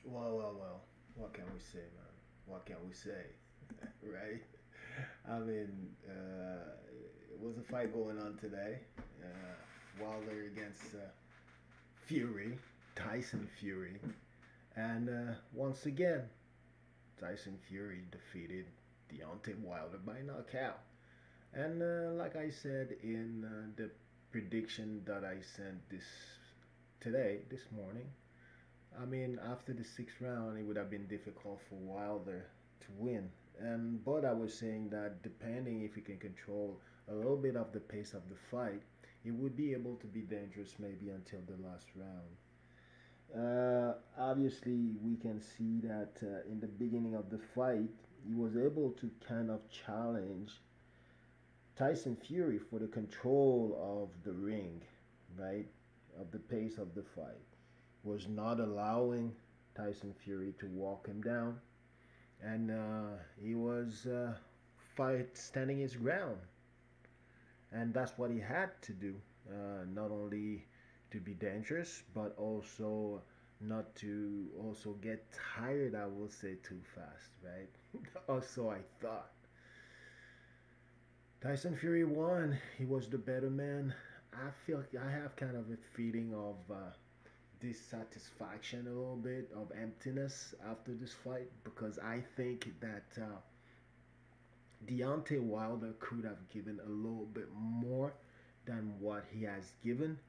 Well. What can we say, man? What can we say, right? I mean, it was a fight going on today. Wilder against Fury, Tyson Fury, and once again, Tyson Fury defeated Deontay Wilder by knockout. And like I said in the prediction that I sent this morning, I mean, after the sixth round, it would have been difficult for Wilder to win. And but I was saying that depending if he can control a little bit of the pace of the fight, he would be able to be dangerous maybe until the last round. Obviously, we can see that in the beginning of the fight, he was able to kind of challenge Tyson Fury for the control of the ring, right? Of the pace of the fight. Was not allowing Tyson Fury to walk him down, and he was fight standing his ground, and that's what he had to do. Not only to be dangerous, but also not to also get tired. I will say too fast, right? Also, I thought Tyson Fury won. He was the better man. I feel I have kind of a feeling of dissatisfaction, a little bit of emptiness after this fight because I think that Deontay Wilder could have given a little bit more than what he has given.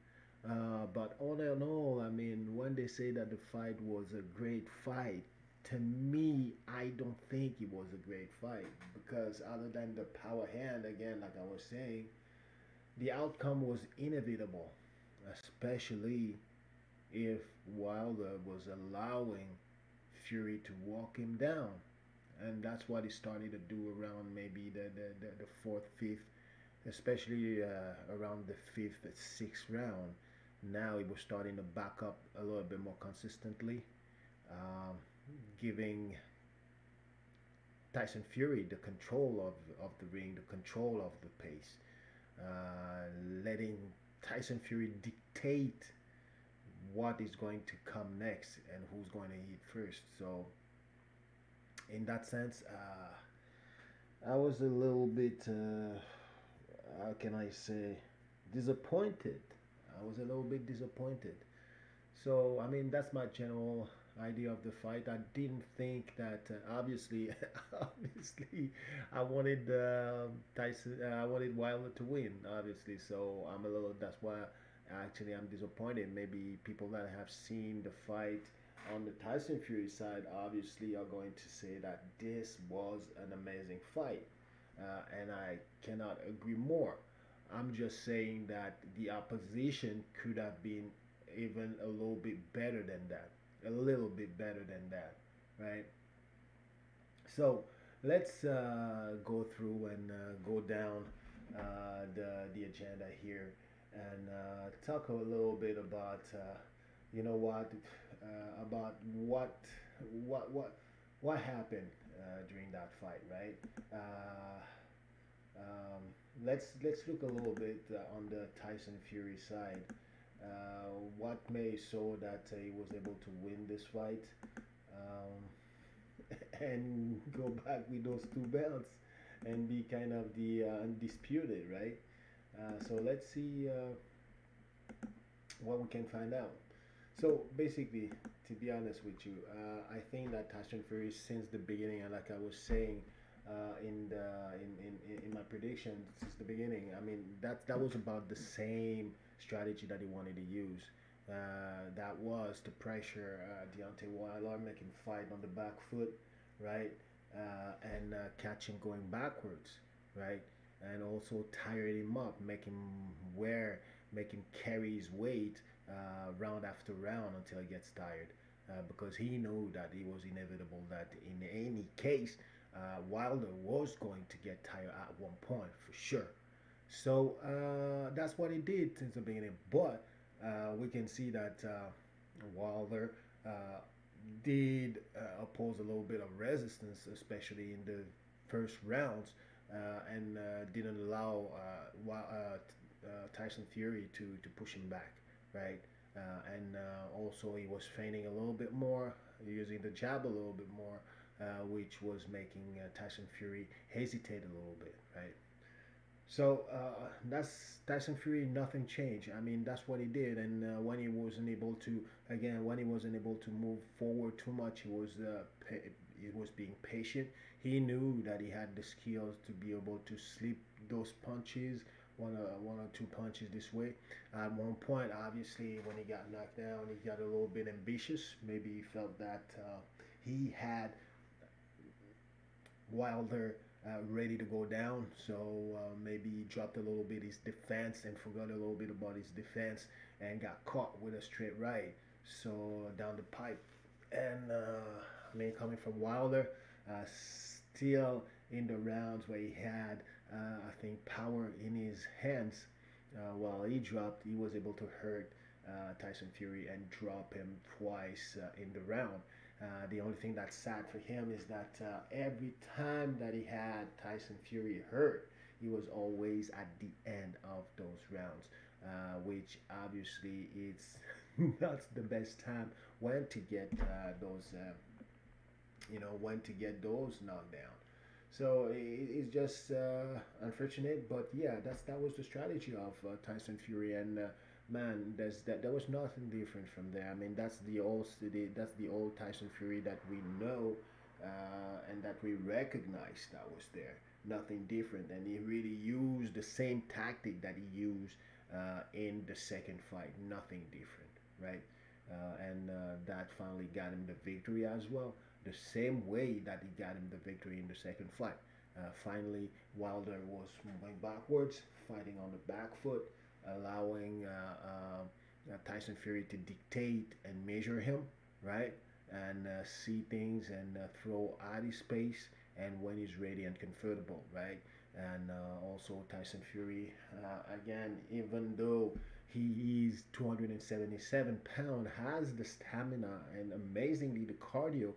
But all in all, I mean, when they say that the fight was a great fight, to me, I don't think it was a great fight because other than the power hand, again, like I was saying, the outcome was inevitable, especially if Wilder was allowing Fury to walk him down. And that's what he started to do around maybe the fourth, fifth, especially around the fifth, sixth round. Now he was starting to back up a little bit more consistently, um, giving Tyson Fury the control of the ring, the control of the pace, letting Tyson Fury dictate what is going to come next and who's going to hit first. So, in that sense, I was a little bit, how can I say, disappointed. I was a little bit disappointed. So, I mean, that's my general idea of the fight. I didn't think that, obviously, obviously, I wanted Tyson, I wanted Wilder to win, obviously. So, I'm a little, that's why actually I'm disappointed. Maybe people that have seen the fight on the Tyson Fury side obviously are going to say that this was an amazing fight. And I cannot agree more. I'm just saying that the opposition could have been even a little bit better than that. A little bit better than that, right? So let's go through and go down the agenda here and talk a little bit about you know what about what what what happened during that fight, right? Um, let's look a little bit on the Tyson Fury side. What made so that he was able to win this fight and go back with those two belts and be kind of the undisputed, right? So let's see what we can find out. So basically, to be honest with you, I think that Tyson Fury, since the beginning, and like I was saying in my prediction since the beginning, I mean that was about the same strategy that he wanted to use. That was to pressure Deontay Wilder, make him fight on the back foot, right, and catch him going backwards, right, and also tire him up, make him carry his weight round after round until he gets tired. Because he knew that it was inevitable that in any case, Wilder was going to get tired at one point for sure. So that's what he did since the beginning. But we can see that Wilder did oppose a little bit of resistance, especially in the first rounds, and didn't allow Tyson Fury to push him back, right? And also he was feigning a little bit more, using the jab a little bit more, which was making Tyson Fury hesitate a little bit, right? So that's Tyson Fury. Nothing changed. I mean, that's what he did. And when he wasn't able to, again, when he wasn't able to move forward too much, he was being patient. He knew that he had the skills to be able to slip those punches, one or two punches this way. At one point, obviously, when he got knocked down, he got a little bit ambitious. Maybe he felt that he had Wilder ready to go down. So maybe he dropped a little bit his defense and forgot a little bit about his defense and got caught with a straight right. So down the pipe. And I mean, coming from Wilder, still in the rounds where he had, I think, power in his hands. While he dropped, he was able to hurt Tyson Fury and drop him twice in the round. The only thing that's sad for him is that every time that he had Tyson Fury hurt, he was always at the end of those rounds, which obviously it's not the best time when to get when to get those knocked down. So it's just unfortunate, but yeah, that was the strategy of Tyson Fury, and man, there was nothing different from there. I mean, that's the old Tyson Fury that we know and that we recognize that was there. Nothing different, and he really used the same tactic that he used in the second fight. Nothing different, right? And that finally got him the victory as well. The same way that he got him the victory in the second fight. Finally, Wilder was moving backwards, fighting on the back foot, allowing Tyson Fury to dictate and measure him, right? And see things and throw out his space and when he's ready and comfortable, right? And also Tyson Fury, again, even though he is 277 pounds, has the stamina and amazingly the cardio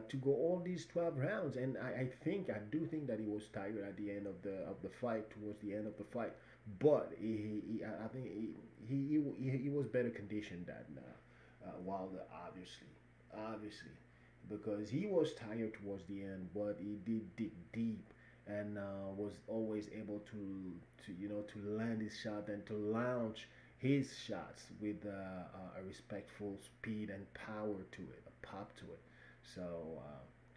to go all these 12 rounds. And I do think that he was tired at the end of the fight, towards the end of the fight. But I think he was better conditioned than Wilder, obviously, because he was tired towards the end, but he did dig deep and was always able to land his shot and to launch his shots with a respectful speed and power to it, a pop to it. So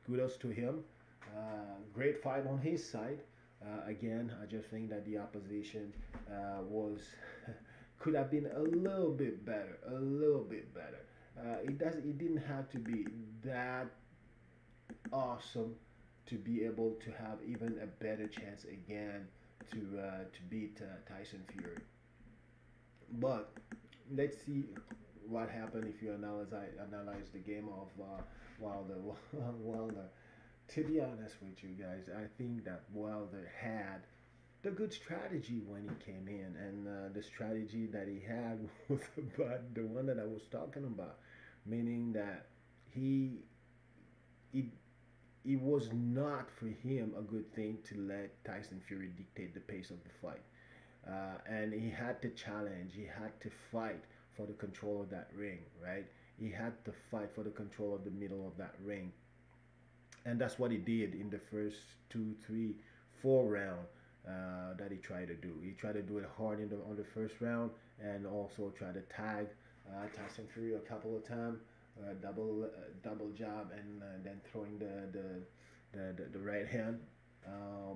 kudos to him. Great fight on his side. Again, I just think that the opposition was could have been a little bit better, a little bit better. It didn't have to be that awesome to be able to have even a better chance again to beat Tyson Fury. But let's see what happened if you analyze the game of Wilder. Wilder. To be honest with you guys, I think that Wilder had the good strategy when he came in, and the strategy that he had was about the one that I was talking about, meaning that he it it was not for him a good thing to let Tyson Fury dictate the pace of the fight. And he had to challenge, he had to fight for the control of that ring, right? He had to fight for the control of the middle of that ring. And that's what he did in the first two, three, four round that he tried to do. He tried to do it hard on the first round and also try to tag Tyson Fury a couple of times, double jab, and then throwing the right hand.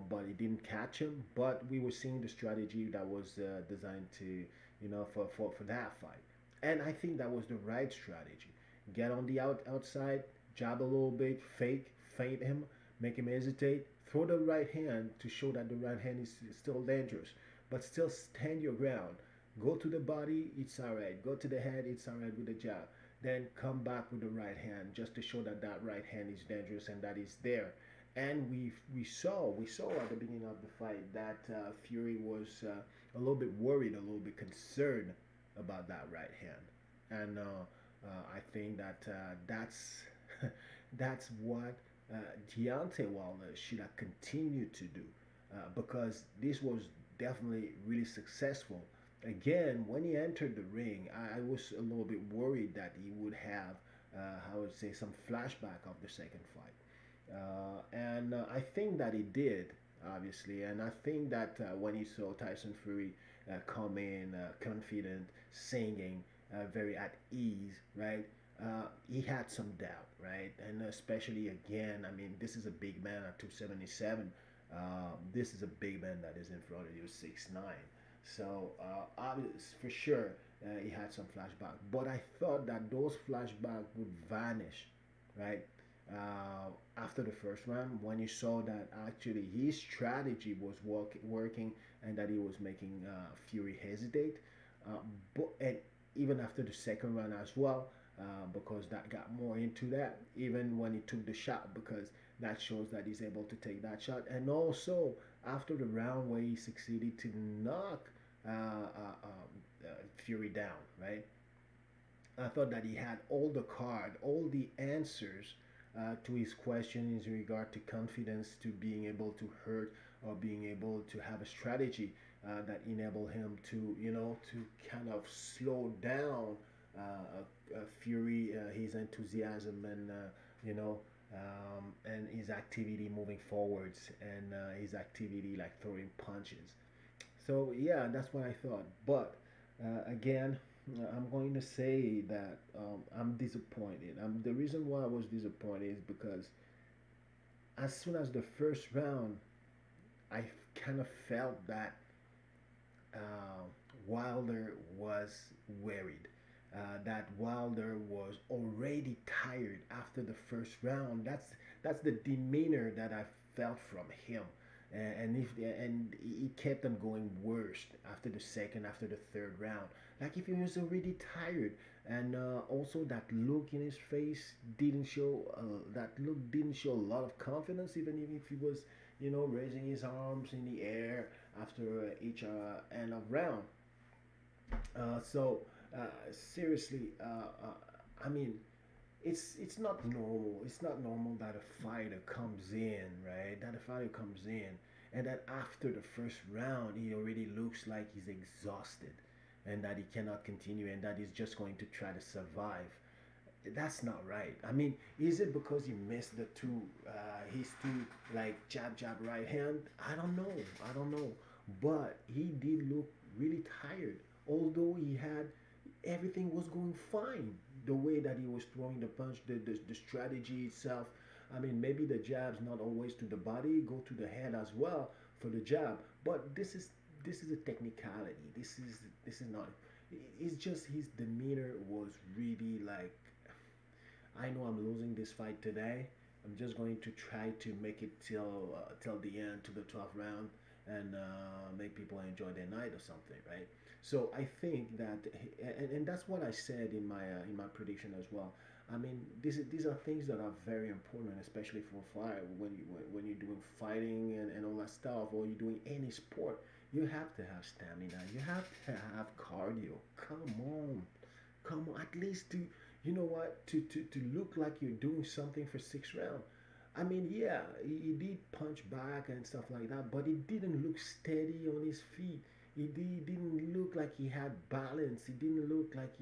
But he didn't catch him. But we were seeing the strategy that was designed to, for that fight. And I think that was the right strategy. Get on the outside, jab a little bit, feint him, make him hesitate, throw the right hand to show that the right hand is still dangerous, but still stand your ground. Go to the body, it's alright. Go to the head, it's alright with the jab. Then come back with the right hand just to show that that right hand is dangerous and that is there. And we saw at the beginning of the fight that Fury was a little bit worried, a little bit concerned about that right hand, and I think that that's that's what Deontay Wilder should have continued to do because this was definitely really successful again, when he entered the ring, I was a little bit worried that he would have, I would say, some flashback of the second fight. And I think that he did, obviously. And I think that when he saw Tyson Fury come in confident, singing, very at ease, right? He had some doubt, right? And especially again, I mean, this is a big man at 277. This is a big man that is in front of you, 6'9". So for sure, he had some flashback. But I thought that those flashbacks would vanish, right? After the first round, when he saw that actually his strategy was working and that he was making Fury hesitate. Uh, and even after the second round as well, because that got more into that, even when he took the shot, because that shows that he's able to take that shot. And also after the round where he succeeded to knock Fury down, right? I thought that he had all the card, all the answers to his question in regard to confidence, to being able to hurt or being able to have a strategy that enable him to, to kind of slow down Fury, his enthusiasm and, you know, and his activity moving forwards and his activity like throwing punches. So yeah, that's what I thought. But again, I'm going to say that I'm disappointed. The reason why I was disappointed is because as soon as the first round, I kind of felt that Wilder was worried. That Wilder was already tired after the first round. That's the demeanor that I felt from him, and he kept on going worse after the second, after the third round. Like if he was already tired, and also that look in his face didn't show. That look didn't show a lot of confidence, even if he was, raising his arms in the air after each end of round. So seriously, I mean, it's not normal. It's not normal that a fighter comes in, right? That a fighter comes in, and that after the first round, he already looks like he's exhausted, and that he cannot continue, and that he's just going to try to survive. That's not right. I mean, is it because he missed the two, his two like jab jab right hand? I don't know. I don't know. But he did look really tired, although he had everything was going fine. The way that he was throwing the punch, the strategy itself. I mean, maybe the jab's not always to the body, go to the head as well for the jab. But this is a technicality. This is not. It's just his demeanor was really like, I know I'm losing this fight today. I'm just going to try to make it till the end, to the 12th round, and make people enjoy their night or something, right? So I think that, and that's what I said in my prediction as well. I mean, these are things that are very important, especially for fire when you're doing fighting and all that stuff, or you're doing any sport. You have to have stamina. You have to have cardio. Come on, at least to, you know what, to look like you're doing something for 6 rounds. I mean, yeah, he did punch back and stuff like that, but he didn't look steady on his feet. He didn't look like he had balance. He didn't look like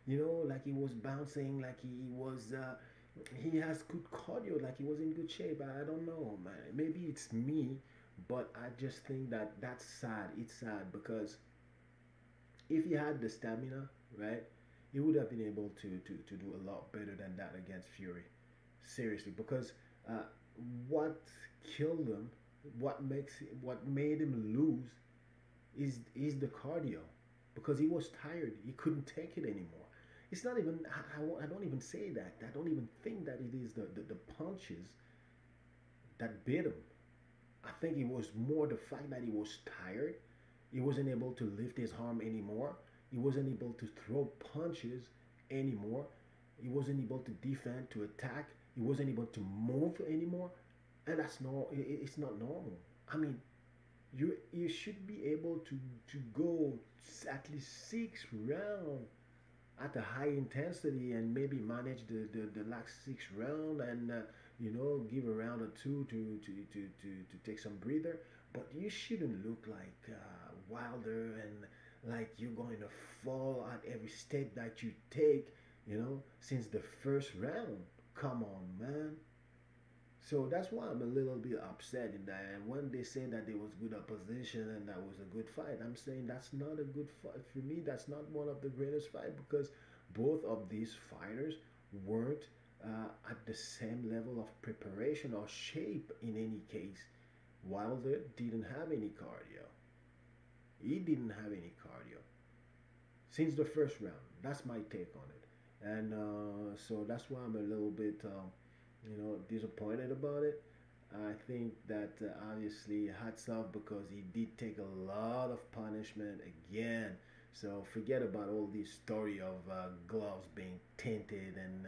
like he was bouncing, like he was. He has good cardio, like he was in good shape. I don't know, man. Maybe it's me, but I just think that that's sad. It's sad because if he had the stamina, right, he would have been able to do a lot better than that against Fury. Seriously, because uh, what killed him, what made him lose is the cardio, because he was tired. He couldn't take it anymore. It's not even. I don't even say that. I don't even think that it is the punches that bit him. I think it was more the fact that he was tired. He wasn't able to lift his arm anymore. He wasn't able to throw punches anymore. He wasn't able to defend, to attack. He wasn't able to move anymore. And that's no, it's not normal. I mean, you should be able to go at least 6 rounds at a high intensity and maybe manage the last 6 round and give a round or two to take some breather. But you shouldn't look like Wilder and like you're going to fall at every step that you take, since the first round. Come on, man. So that's why I'm a little bit upset in that. And when they say that there was good opposition and that was a good fight, I'm saying that's not a good fight. For me, that's not one of the greatest fight because both of these fighters weren't at the same level of preparation or shape in any case. Wilder didn't have any cardio. He didn't have any cardio since the first round. That's my take on it. And so that's why I'm a little bit, disappointed about it. I think that obviously hats off because he did take a lot of punishment again. So forget about all this story of gloves being tinted and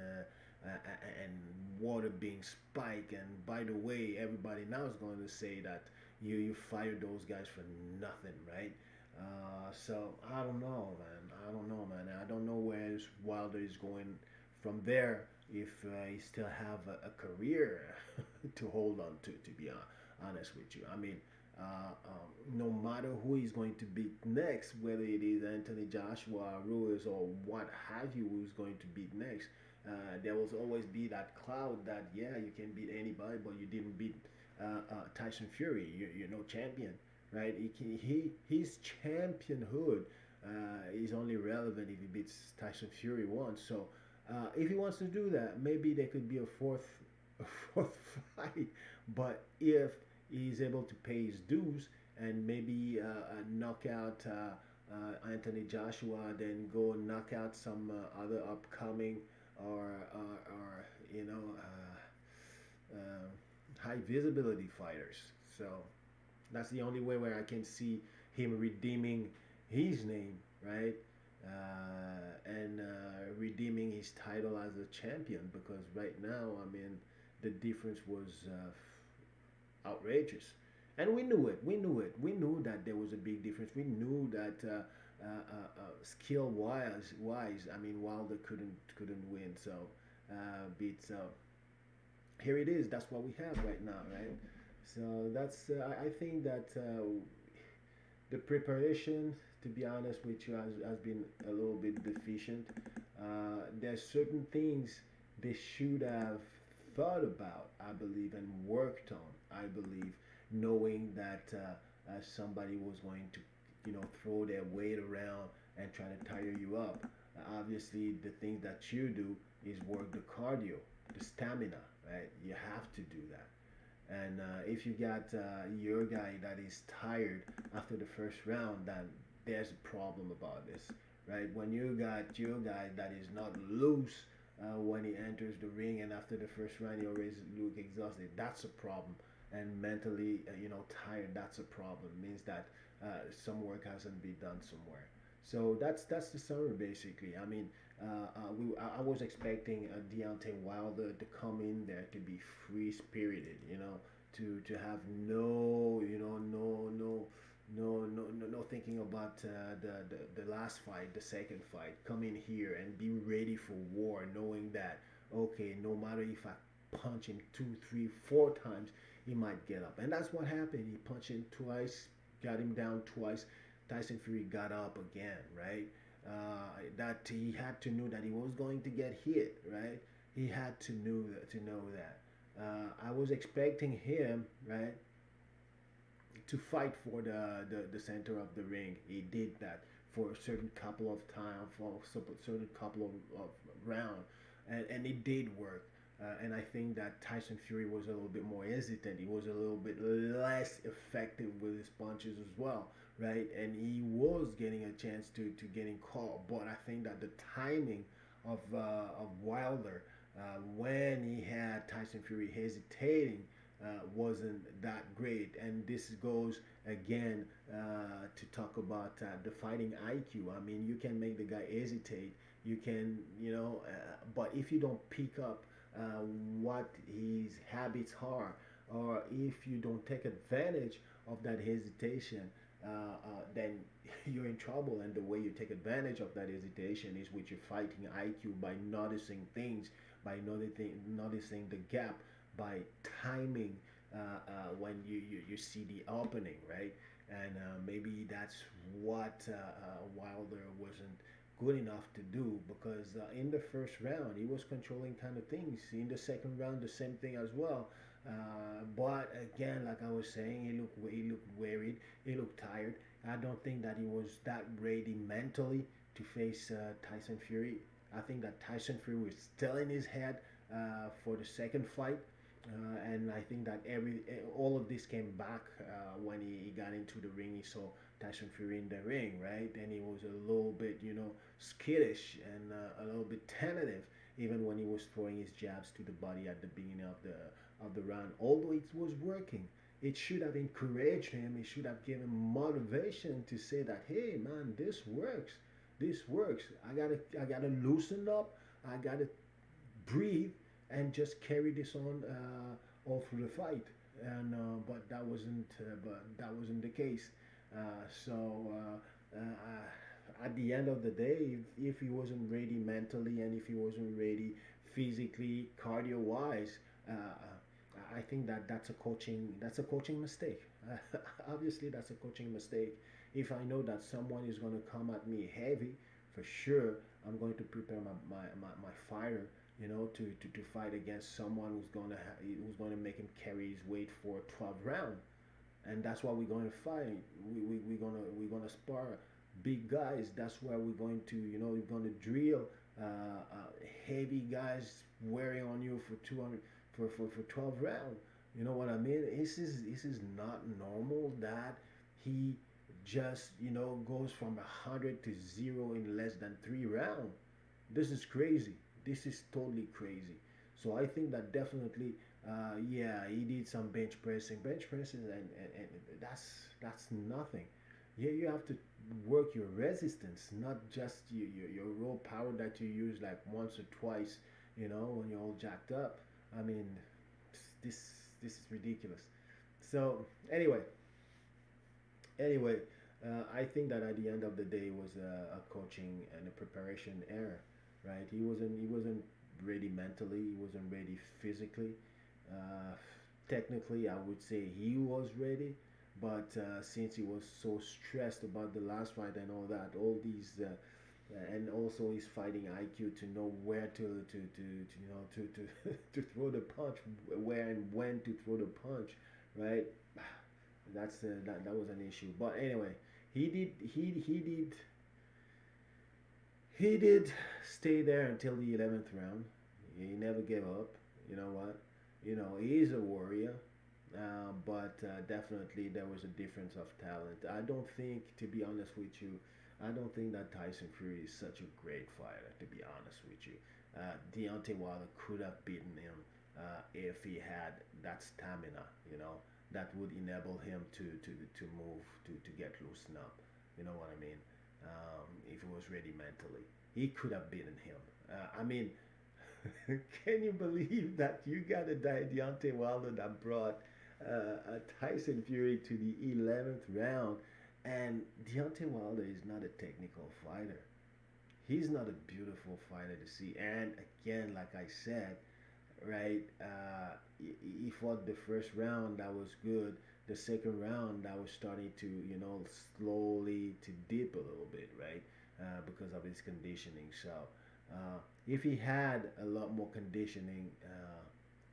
water being spiked. And by the way, everybody now is going to say that you fired those guys for nothing, right? So I don't know, man. I don't know, man. I don't know where Wilder is going from there if he still have a career to hold on to. To be honest with you, I mean, no matter who he's going to beat next, whether it is Anthony Joshua, Ruiz, or what have you, who's going to beat next, there will always be that cloud that yeah, you can beat anybody, but you didn't beat Tyson Fury. You're no champion, right? His championhood is only relevant if he beats Tyson Fury once. So if he wants to do that, maybe there could be a fourth fight. But if he's able to pay his dues and maybe knock out Anthony Joshua, then go and knock out some other upcoming or you know high visibility fighters. So that's the only way where I can see him redeeming his name, right? And redeeming his title as a champion because right now, I mean, the difference was outrageous. And we knew it. We knew it. We knew that there was a big difference. We knew that skill wise, I mean, Wilder couldn't win. So, beats. Here it is. That's what we have right now, right? So that's. I think that the preparation, to be honest with you, has been a little bit deficient. There's certain things they should have thought about, I believe, and worked on, I believe, knowing that somebody was going to, throw their weight around and try to tire you up. Obviously, the thing that you do is work the cardio, the stamina, right? You have to do that. And if you got your guy that is tired after the first round, then there's a problem about this, right? When you got your guy that is not loose when he enters the ring, and after the first round he always look exhausted, that's a problem. And mentally, tired, that's a problem. It means that some work hasn't been done somewhere. So that's the summary basically. I mean, I was expecting Deontay Wilder to come in there to be free spirited, to have no, no thinking about the last fight, the second fight. Come in here and be ready for war, knowing that okay, no matter if I punch him two, three, four times, he might get up, and that's what happened. He punched him twice, got him down twice. Tyson Fury got up again, right? That he had to know that he was going to get hit, right? He had to know that. I was expecting him, right, to fight for the center of the ring. He did that for a certain couple of time, for a certain couple of round, and it did work. And I think that Tyson Fury was a little bit more hesitant. He was a little bit less effective with his punches as well, right? And he was getting a chance to getting caught. But I think that the timing of Wilder when he had Tyson Fury hesitating wasn't that great. And this goes again to talk about the fighting IQ. I mean, you can make the guy hesitate. You can, but if you don't pick up what his habits are, or if you don't take advantage of that hesitation, then you're in trouble. And the way you take advantage of that hesitation is with your fighting IQ by noticing things, by noticing the gap, by timing when you see the opening, right? and maybe that's what Wilder wasn't good enough to do because in the first round he was controlling kind of things. In the second round, the same thing as well. But again, like I was saying, he looked worried. He looked tired. I don't think that he was that ready mentally to face Tyson Fury. I think that Tyson Fury was still in his head for the second fight. And I think that all of this came back when he got into the ring. He saw Tyson Fury in the ring, right? And he was a little bit, skittish and a little bit tentative, even when he was throwing his jabs to the body at the beginning of the round. Although it was working, it should have encouraged him. It should have given him motivation to say that, hey, man, this works. This works. I gotta loosen up. I gotta breathe and just carry this on all through the fight. And but that wasn't the case. At the end of the day, if he wasn't ready mentally and if he wasn't ready physically, cardio wise, I think that that's a coaching mistake. Obviously, that's a coaching mistake. If I know that someone is going to come at me heavy, for sure, I'm going to prepare my fighter, to fight against someone who's gonna make him carry his weight for 12 round, and that's why we're going to fight. We're gonna spar big guys. That's why we're going to we're going to drill heavy guys wearing on you for 200 for 12 round. You know what I mean? This is not normal that he just goes from 100 to 0 in less than 3 round. This is crazy. This is totally crazy. So I think that definitely, yeah, he did some bench pressing, and that's nothing. Yeah, you have to work your resistance, not just your raw power that you use like once or twice, when you're all jacked up. I mean, this this is ridiculous. So anyway, I think that at the end of the day it was a coaching and a preparation error, right? He wasn't ready mentally. He wasn't ready physically. Uh, Technically, I would say he was ready, but since he was so stressed about the last fight and all that, all these. And also his fighting IQ to know where to throw the punch, where and when to throw the punch, right? That was an issue. But anyway, he did stay there until the 11th round. He never gave up. You know what? He is a warrior. But definitely there was a difference of talent. I don't think, to be honest with you, I don't think that Tyson Fury is such a great fighter. To be honest with you, Deontay Wilder could have beaten him if he had that stamina. That would enable him to move, to get loosened up. You know what I mean? If he was ready mentally, he could have beaten him. I mean, can you believe that you got a Deontay Wilder that brought a Tyson Fury to the 11th round? And Deontay Wilder is not a technical fighter. He's not a beautiful fighter to see. And again, like I said, right, he fought the first round, that was good. The second round, that was starting to, slowly to dip a little bit, right, because of his conditioning. So if he had a lot more conditioning,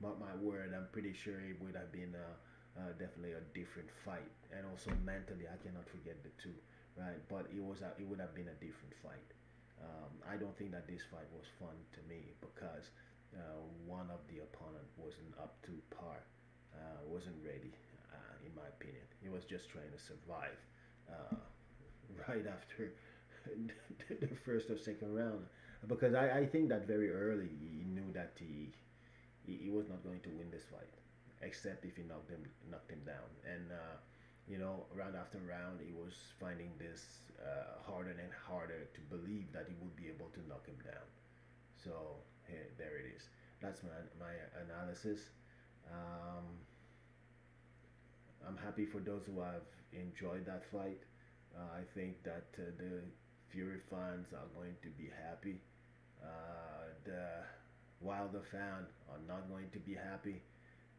mark my word, I'm pretty sure it would have been definitely a different fight. And also mentally, I cannot forget the two, right? But it would have been a different fight. I don't think that this fight was fun to me because one of the opponent wasn't up to par, wasn't ready, in my opinion. He was just trying to survive uh, right after the first or second round, because I think that very early he knew that he was not going to win this fight, except if he knocked him down. And round after round, he was finding this harder and harder to believe that he would be able to knock him down. So here, there it is. That's my analysis. Um, I'm happy for those who have enjoyed that fight. I think that the Fury fans are going to be happy. The Wilder fan are not going to be happy.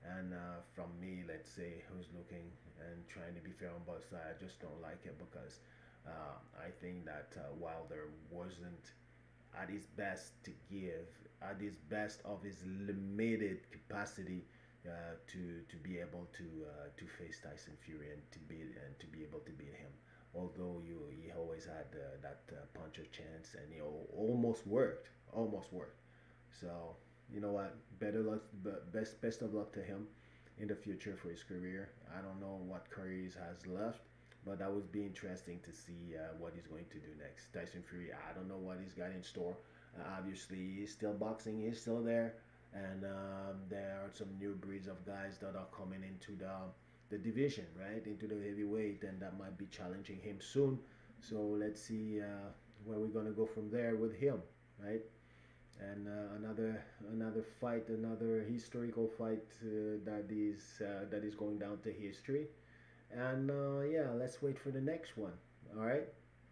And from me, let's say, who's looking and trying to be fair on both sides, I just don't like it because I think that Wilder wasn't at his best to give, at his best of his limited capacity to be able to face Tyson Fury and to be able to beat him. Although he always had that punch of chance and he almost worked. So you know what? Better luck, best of luck to him in the future for his career. I don't know what career he has left, but that would be interesting to see what he's going to do next. Tyson Fury, I don't know what he's got in store. Obviously, he's still boxing, he's still there, and there are some new breeds of guys that are coming into the division, right, into the heavyweight, and that might be challenging him soon. So let's see where we're gonna go from there with him, right? And another fight, another historical fight that is going down to history. And yeah, let's wait for the next one. All right.